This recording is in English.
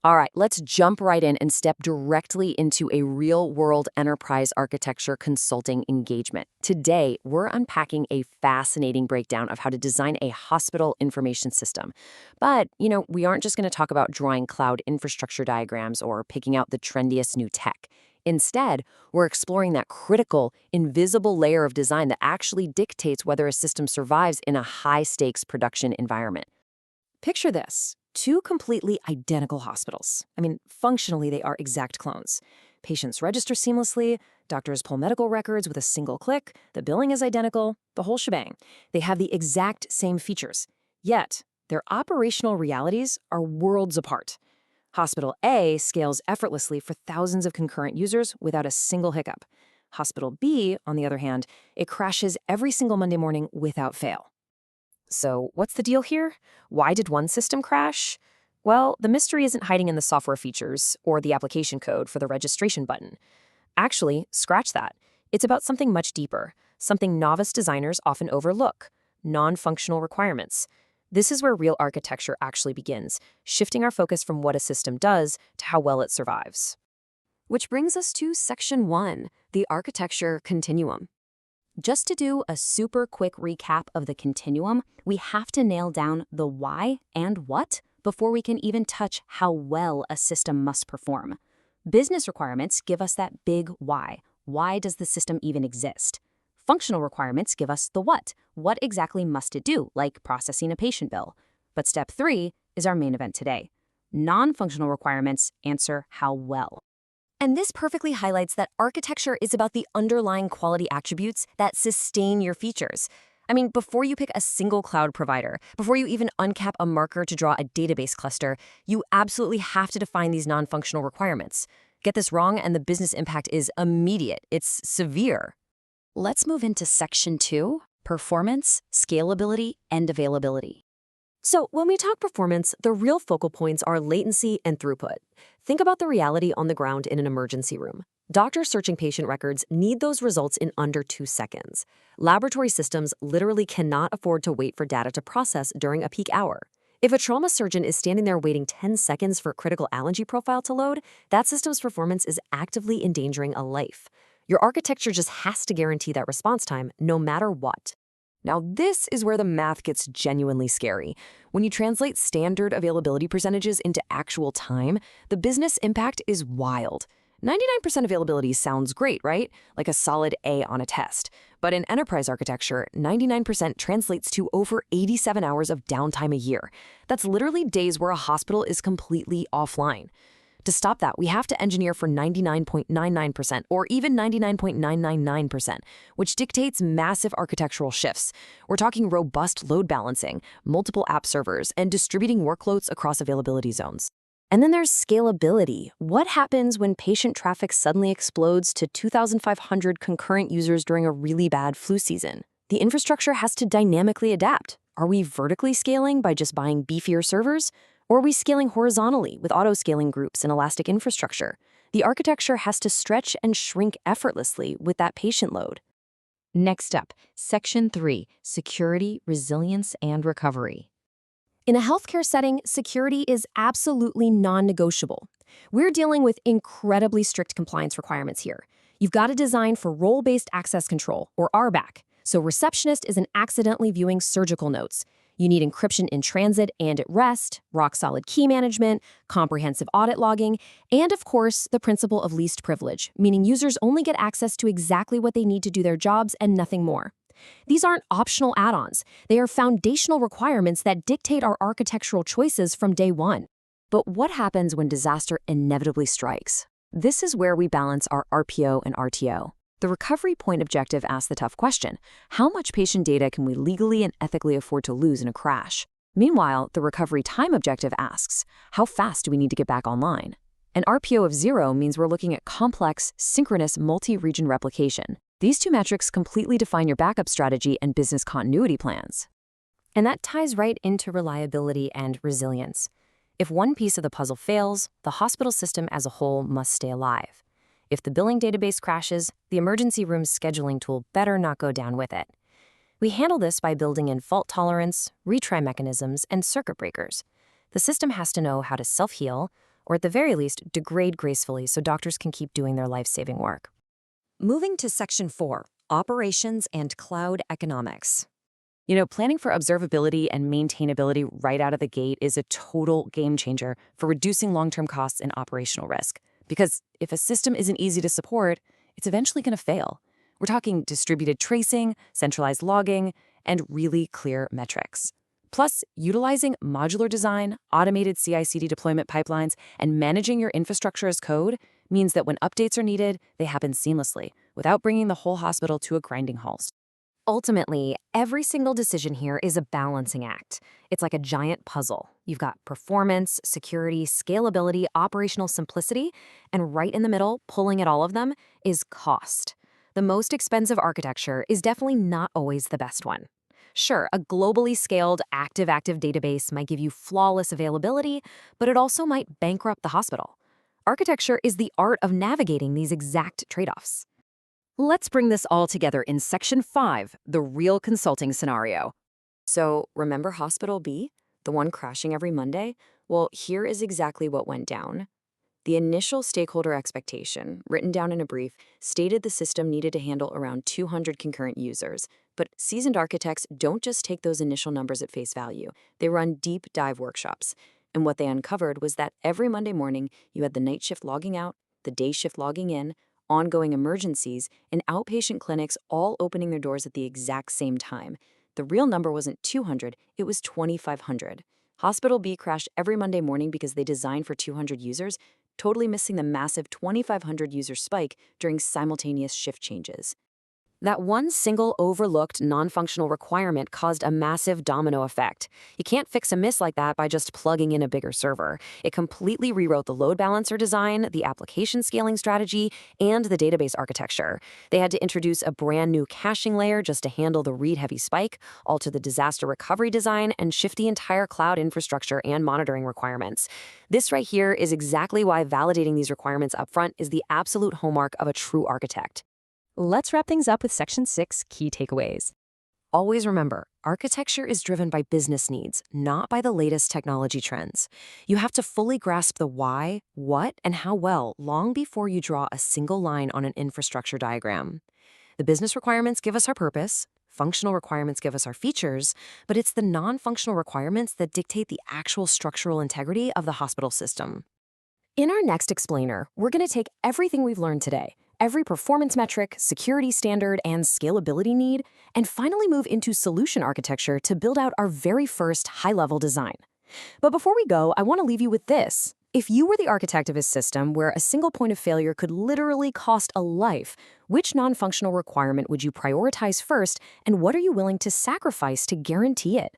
All right, let's jump right in and step directly into a real-world enterprise architecture consulting engagement. Today, we're unpacking a fascinating breakdown of how to design a hospital information system. But, we aren't just going to talk about drawing cloud infrastructure diagrams or picking out the trendiest new tech. Instead, we're exploring that critical, invisible layer of design that actually dictates whether a system survives in a high-stakes production environment. Picture this. Two completely identical hospitals. Functionally, they are exact clones. Patients register seamlessly, doctors pull medical records with a single click, the billing is identical, the whole shebang. They have the exact same features. Yet, their operational realities are worlds apart. Hospital A scales effortlessly for thousands of concurrent users without a single hiccup. Hospital B, on the other hand, it crashes every single Monday morning without fail. So, what's the deal here? Why did one system crash? Well, the mystery isn't hiding in the software features or the application code for the registration button. Actually, scratch that. It's about something much deeper, something novice designers often overlook: non-functional requirements. This is where real architecture actually begins, shifting our focus from what a system does to how well it survives. Which brings us to Section 1, the architecture continuum. Just to do a super quick recap of the continuum, we have to nail down the why and what before we can even touch how well a system must perform. Business requirements give us that big why. Why does the system even exist? Functional requirements give us the what. What exactly must it do, like processing a patient bill? But step 3 is our main event today. Non-functional requirements answer how well. And this perfectly highlights that architecture is about the underlying quality attributes that sustain your features. Before you pick a single cloud provider, before you even uncap a marker to draw a database cluster, you absolutely have to define these non-functional requirements. Get this wrong and the business impact is immediate. It's severe. Let's move into Section 2, performance, scalability, and availability. So when we talk performance, the real focal points are latency and throughput. Think about the reality on the ground in an emergency room. Doctors searching patient records need those results in under 2 seconds. Laboratory systems literally cannot afford to wait for data to process during a peak hour. If a trauma surgeon is standing there waiting 10 seconds for a critical allergy profile to load, that system's performance is actively endangering a life. Your architecture just has to guarantee that response time no matter what. Now, this is where the math gets genuinely scary. When you translate standard availability percentages into actual time, the business impact is wild. 99% availability sounds great, right? Like a solid A on a test. But in enterprise architecture, 99% translates to over 87 hours of downtime a year. That's literally days where a hospital is completely offline. To stop that, we have to engineer for 99.99% or even 99.999%, which dictates massive architectural shifts. We're talking robust load balancing, multiple app servers, and distributing workloads across availability zones. And then there's scalability. What happens when patient traffic suddenly explodes to 2,500 concurrent users during a really bad flu season? The infrastructure has to dynamically adapt. Are we vertically scaling by just buying beefier servers? Or are we scaling horizontally with auto-scaling groups and elastic infrastructure? The architecture has to stretch and shrink effortlessly with that patient load. Next up, Section 3, security, resilience, and recovery. In a healthcare setting, security is absolutely non-negotiable. We're dealing with incredibly strict compliance requirements here. You've got to design for role-based access control, or RBAC, so receptionist isn't accidentally viewing surgical notes. You need encryption in transit and at rest, rock-solid key management, comprehensive audit logging, and of course, the principle of least privilege, meaning users only get access to exactly what they need to do their jobs and nothing more. These aren't optional add-ons. They are foundational requirements that dictate our architectural choices from day one. But what happens when disaster inevitably strikes? This is where we balance our RPO and RTO. The recovery point objective asks the tough question: how much patient data can we legally and ethically afford to lose in a crash? Meanwhile, the recovery time objective asks, how fast do we need to get back online? An RPO of 0 means we're looking at complex, synchronous, multi-region replication. These two metrics completely define your backup strategy and business continuity plans. And that ties right into reliability and resilience. If one piece of the puzzle fails, the hospital system as a whole must stay alive. If the billing database crashes, the emergency room's scheduling tool better not go down with it. We handle this by building in fault tolerance, retry mechanisms, and circuit breakers. The system has to know how to self-heal, or at the very least, degrade gracefully so doctors can keep doing their life-saving work. Moving to Section 4, Operations and Cloud Economics. Planning for observability and maintainability right out of the gate is a total game changer for reducing long-term costs and operational risk. Because if a system isn't easy to support, it's eventually going to fail. We're talking distributed tracing, centralized logging, and really clear metrics. Plus, utilizing modular design, automated CI/CD deployment pipelines, and managing your infrastructure as code means that when updates are needed, they happen seamlessly, without bringing the whole hospital to a grinding halt. Ultimately, every single decision here is a balancing act. It's like a giant puzzle. You've got performance, security, scalability, operational simplicity, and right in the middle, pulling at all of them, is cost. The most expensive architecture is definitely not always the best one. Sure, a globally scaled active-active database might give you flawless availability, but it also might bankrupt the hospital. Architecture is the art of navigating these exact trade-offs. Let's bring this all together in Section 5, the real consulting scenario. So, remember Hospital B, the one crashing every Monday? Well, here is exactly what went down. The initial stakeholder expectation, written down in a brief, stated the system needed to handle around 200 concurrent users. But seasoned architects don't just take those initial numbers at face value. They run deep dive workshops. And what they uncovered was that every Monday morning, you had the night shift logging out, the day shift logging in, ongoing emergencies, and outpatient clinics all opening their doors at the exact same time. The real number wasn't 200, it was 2,500. Hospital B crashed every Monday morning because they designed for 200 users, totally missing the massive 2,500 user spike during simultaneous shift changes. That one single overlooked non-functional requirement caused a massive domino effect. You can't fix a miss like that by just plugging in a bigger server. It completely rewrote the load balancer design, the application scaling strategy, and the database architecture. They had to introduce a brand new caching layer just to handle the read-heavy spike, alter the disaster recovery design, and shift the entire cloud infrastructure and monitoring requirements. This right here is exactly why validating these requirements upfront is the absolute hallmark of a true architect. Let's wrap things up with Section 6, Key Takeaways. Always remember, architecture is driven by business needs, not by the latest technology trends. You have to fully grasp the why, what, and how well long before you draw a single line on an infrastructure diagram. The business requirements give us our purpose, functional requirements give us our features, but it's the non-functional requirements that dictate the actual structural integrity of the hospital system. In our next explainer, we're going to take everything we've learned today, every performance metric, security standard, and scalability need, and finally move into solution architecture to build out our very first high-level design. But before we go, I want to leave you with this. If you were the architect of a system where a single point of failure could literally cost a life, which non-functional requirement would you prioritize first, and what are you willing to sacrifice to guarantee it?